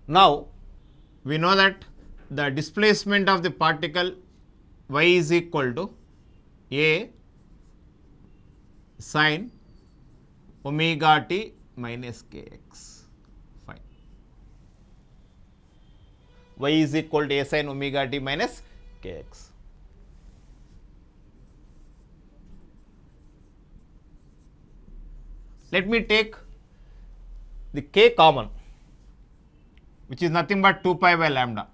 Now, we know that the displacement of the particle y is equal to a sin omega t minus kx. Fine. Y is equal to a sin omega t minus kx. Let me take the k common, which is nothing but 2 pi by lambda.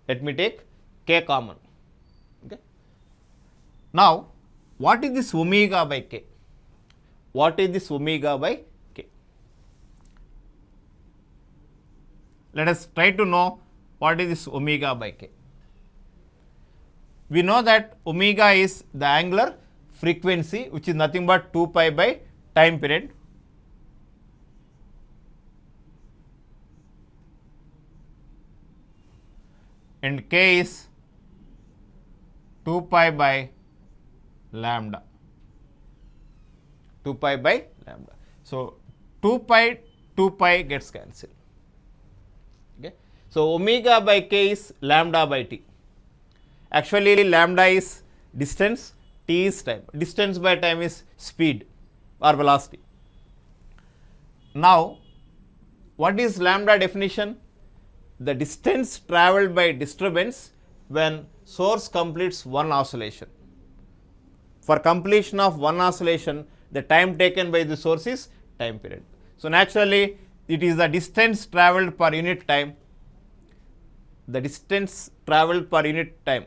Let me take k common. Okay. Now, what is this omega by k? What is this omega by k? Let us try to know what is this omega by k. We know that omega is the angular frequency, which is nothing but 2 pi by time period. And k is 2 pi by lambda. 2 pi by lambda. So, 2 pi gets cancelled. Okay. So, omega by k is lambda by t. Actually, lambda is distance, t is time. Distance by time is speed or velocity. Now, what is lambda definition? The distance travelled by disturbance when source completes one oscillation. For completion of one oscillation, the time taken by the source is time period. So, naturally, it is the distance travelled per unit time. The distance travelled per unit time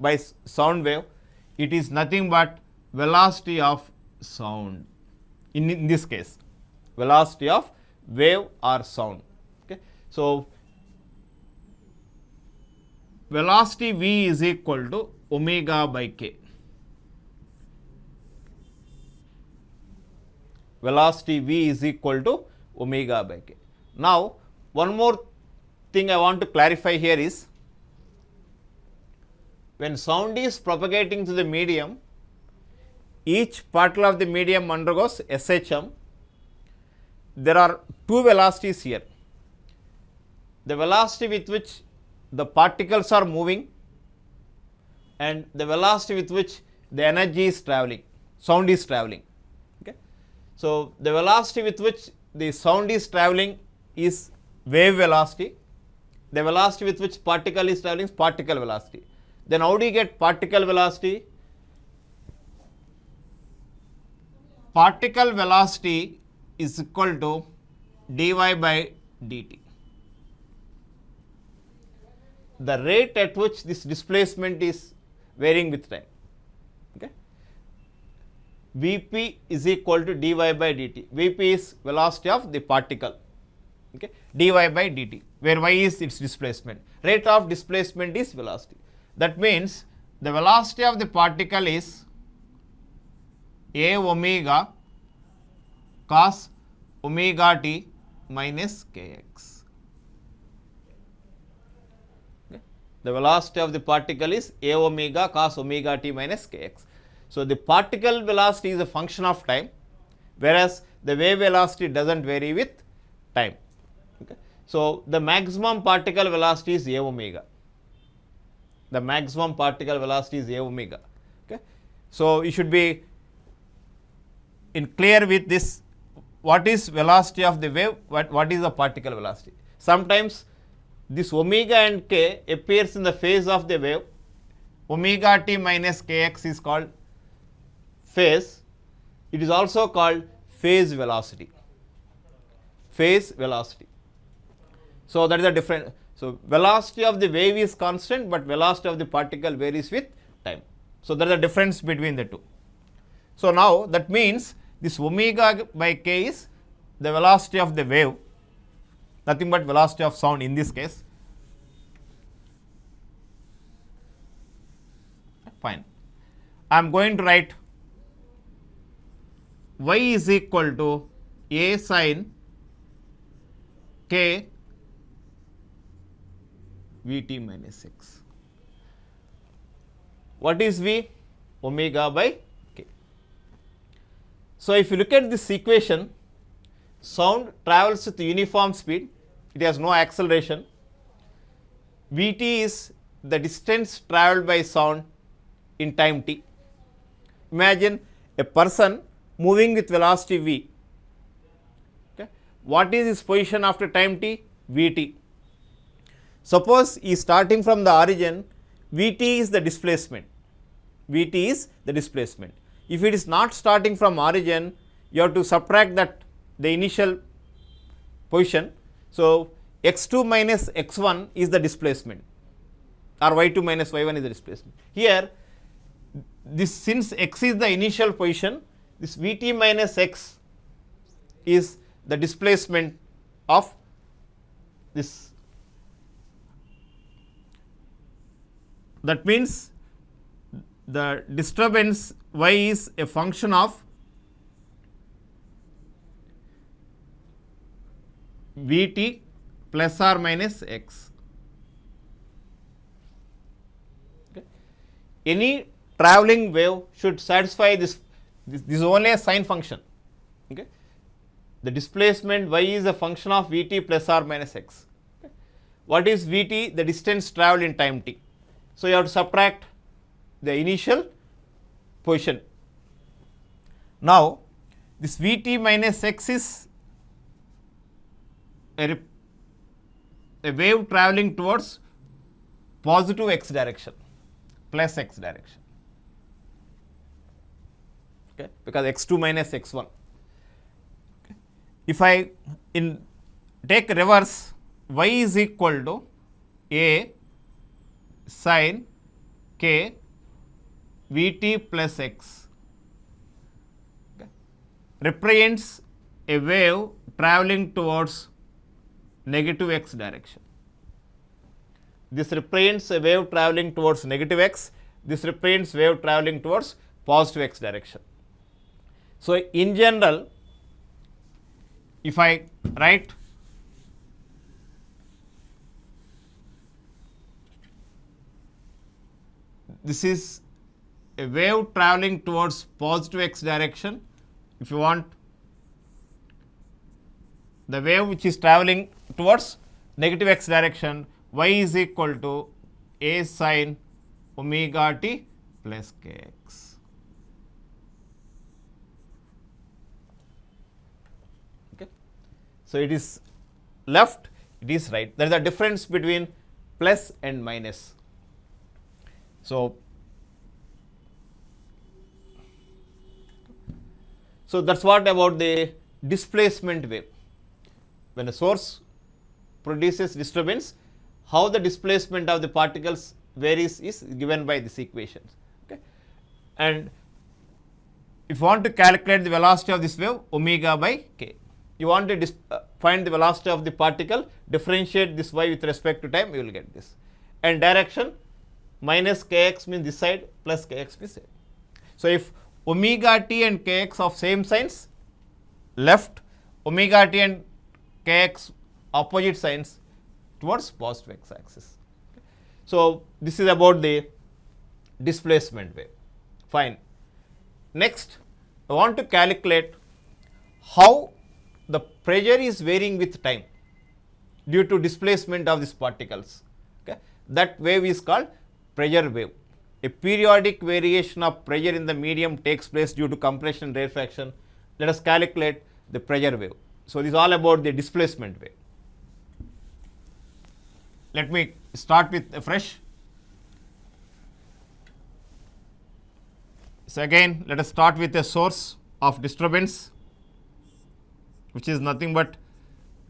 by sound wave, it is nothing but velocity of sound. In this case, velocity of wave or sound. Okay. So, velocity v is equal to omega by k. Velocity v is equal to omega by k. Now, one more thing I want to clarify here is, when sound is propagating through the medium, each particle of the medium undergoes SHM. There are two velocities here. The velocity with which the particles are moving and the velocity with which the energy is travelling, sound is travelling. Okay. So, the velocity with which the sound is travelling is wave velocity. The velocity with which particle is travelling is particle velocity. Then how do you get particle velocity? Particle velocity is equal to dy by dt. The rate at which this displacement is varying with time. Okay. Vp is equal to dy by dt. Vp is velocity of the particle. Okay. Dy by dt, where y is its displacement. Rate of displacement is velocity. That means the velocity of the particle is a omega cos omega t minus kx. Okay. The velocity of the particle is a omega cos omega t minus kx. So, the particle velocity is a function of time, whereas the wave velocity does not vary with time. Okay. So, the maximum particle velocity is a omega. The maximum particle velocity is a omega. Okay. So, you should be in clear with this, what is velocity of the wave, what is the particle velocity. Sometimes this omega and k appears in the phase of the wave. Omega t minus kx is called phase. It is also called phase velocity. Phase velocity. So, that is a different. So, velocity of the wave is constant, but velocity of the particle varies with time. So, there is a difference between the two. So, now that means this omega by k is the velocity of the wave, nothing but velocity of sound in this case. Fine. I am going to write y is equal to a sin k Vt minus x. What is V? Omega by So, if you look at this equation, sound travels with uniform speed, it has no acceleration. Vt is the distance travelled by sound in time t. Imagine a person moving with velocity v. Okay. What is his position after time t? Vt. Suppose he is starting from the origin, Vt is the displacement. Vt is the displacement. If it is not starting from origin, you have to subtract that the initial position. So, x2 minus x1 is the displacement, or y2 minus y1 is the displacement. Here, this since x is the initial position, this Vt minus x is the displacement of this. That means the disturbance y is a function of Vt plus or minus x. Okay. Any travelling wave should satisfy this is only a sine function. Okay. The displacement y is a function of Vt plus or minus x. Okay. What is Vt? The distance travelled in time t. So, you have to subtract the initial position. Now, this Vt minus x is a wave travelling towards positive x direction, plus x direction, okay, because x2 minus x1. Okay. If I take reverse, y is equal to a sin k Vt plus x, okay, represents a wave travelling towards negative x direction. This represents a wave travelling towards negative x, this represents wave travelling towards positive x direction. So, in general, if I write this is a wave travelling towards positive x direction, if you want the wave which is travelling towards negative x direction, y is equal to a sin omega t plus kx. Okay. So, it is left, it is right. There is a difference between plus and minus. So, that is what about the displacement wave. When a source produces disturbance, how the displacement of the particles varies is given by this equations. Okay. And if you want to calculate the velocity of this wave, omega by k. You want to find the velocity of the particle, differentiate this y with respect to time, you will get this. And direction, minus kx means this side, plus kx means side. So, if omega t and kx of same signs, left, omega t and kx opposite signs towards positive x axis. Okay. So, this is about the displacement wave. Fine. Next, I want to calculate how the pressure is varying with time due to displacement of these particles. Okay. That wave is called pressure wave. A periodic variation of pressure in the medium takes place due to compression and rarefaction. Let us calculate the pressure wave. So, this is all about the displacement wave. Let me start with a fresh. So, again let us start with a source of disturbance, which is nothing but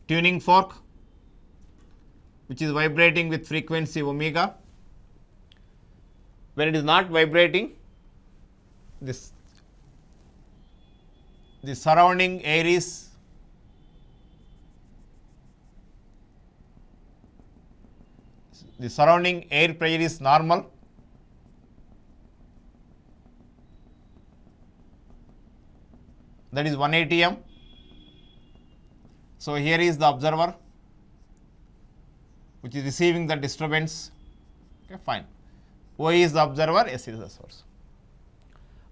tuning fork, which is vibrating with frequency omega. When it is not vibrating, the surrounding air is pressure is normal. That is 180 m. So, here is the observer which is receiving the disturbance. Okay, fine. O is the observer, S is the source.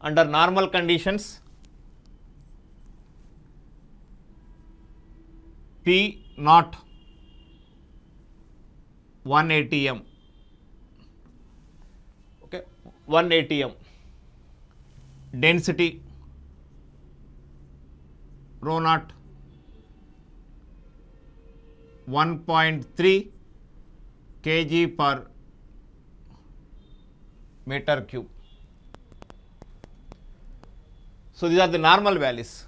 Under normal conditions, P naught 1 atm, okay, 1 atm, density rho naught 1.3 kg per meter cube. So, these are the normal values.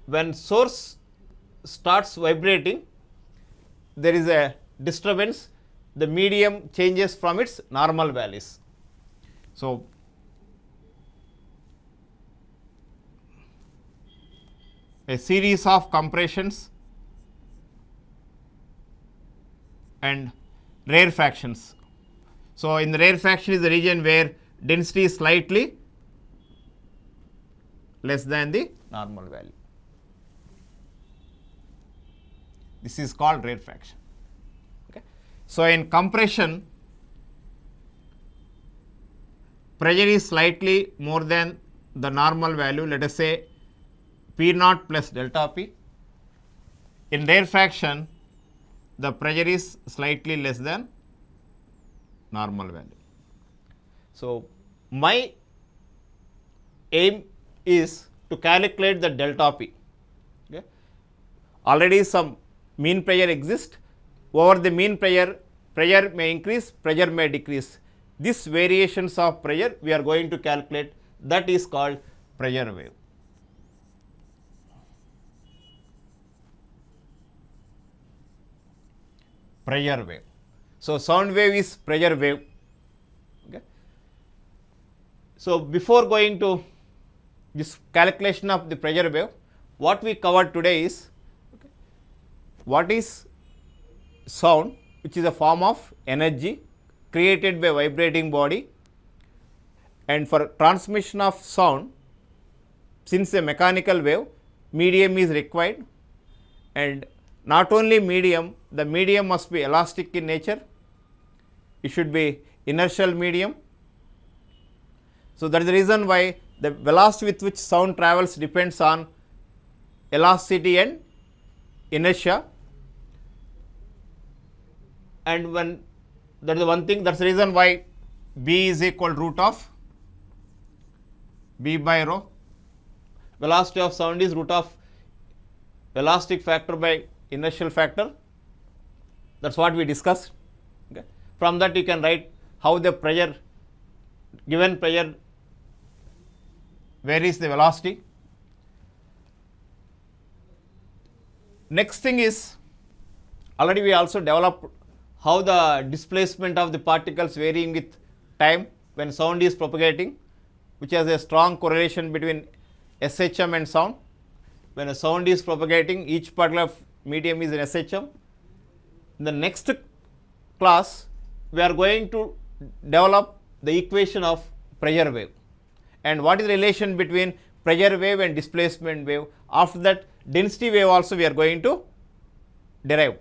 When source starts vibrating, there is a disturbance, the medium changes from its normal values. So, a series of compressions and rarefactions. So, in the rarefaction is the region where density is slightly less than the normal value. This is called rarefaction. Okay. So, in compression, pressure is slightly more than the normal value, let us say P naught plus delta P. In rarefaction, the pressure is slightly less than normal value. So, my aim is to calculate the delta P. Okay. Already some mean pressure exists. Over the mean pressure, pressure may increase, pressure may decrease. This variations of pressure we are going to calculate, that is called pressure wave. Pressure wave. So, sound wave is pressure wave. Okay. So, before going to this calculation of the pressure wave, what we covered today is, okay, what is sound, which is a form of energy created by vibrating body, and for transmission of sound, since a mechanical wave, medium is required, and not only medium, the medium must be elastic in nature, it should be inertial medium. So, that is the reason why the velocity with which sound travels depends on elasticity and inertia, and when that is the one thing, that is the reason why B is equal root of B by rho. Velocity of sound is root of elastic factor by inertial factor, that is what we discussed. Okay. From that you can write how the pressure, given pressure varies the velocity. Next thing is, already we also developed how the displacement of the particles varying with time when sound is propagating, which has a strong correlation between SHM and sound. When a sound is propagating, each particle of medium is in SHM. In the next class, we are going to develop the equation of pressure wave, and what is the relation between pressure wave and displacement wave. After that, density wave also we are going to derive.